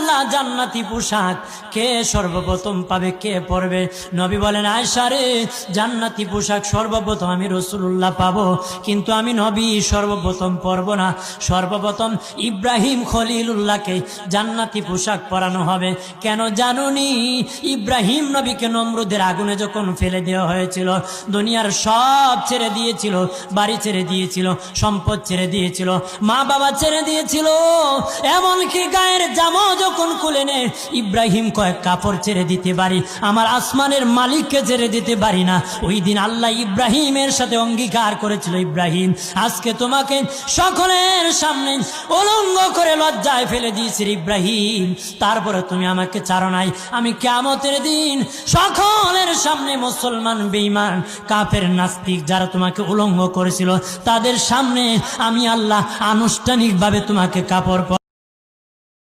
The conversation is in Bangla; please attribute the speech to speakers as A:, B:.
A: রাসূলুল্লাহ জান্নাতি পোশাক কে সর্বপ্রথম পাবে, কে পরবে? নবী বলেন, আয়েশা রে, জান্নাতি পোশাক সর্বপ্রথম আমি রাসূলুল্লাহ পাবো, কিন্তু আমি নবী সর্বপ্রথম পরব না। সর্বপ্রথম ইব্রাহিম খলিলুল্লাহকে জান্নাতি পোশাক পরানো হবে। কেন জানুনি? ইব্রাহিম নবীকে নমরুদের আগুনে যখন ফেলে দেওয়া হয়েছিল, দুনিয়ার সব ছেড়ে দিয়েছিল, বাড়ি ছেড়ে দিয়েছিল, সম্পদ ছেড়ে দিয়েছিল, মা বাবা ছেড়ে দিয়েছিল, এমনকি গায়ের জামা যখন খুলে নেয়, ইব্রাহিম কয়েক কাপড় ছেড়ে দিতে পারি, আমার আসমানের মালিককে ছেড়ে দিতে পারি না। ওই দিন আল্লাহ ইব্রাহিমের সাথে অঙ্গীকার করেছিল, ইব্রাহিম আজকে তোমাকে সকলের সামনে উলঙ্গ করে লজ্জায় ফেলে দিয়েছি ইব্রাহিম, তারপরে তুমি আমাকে ছাড়ো নাই। আমি কিয়ামতের দিন সকলের সামনে মুসলমান, বেঈমান, কাফের, নাস্তিক যারা তোমাকে উলঙ্গ করেছিল, তাদের সামনে আমি আল্লাহ আনুষ্ঠানিকভাবে তোমাকে কাপড়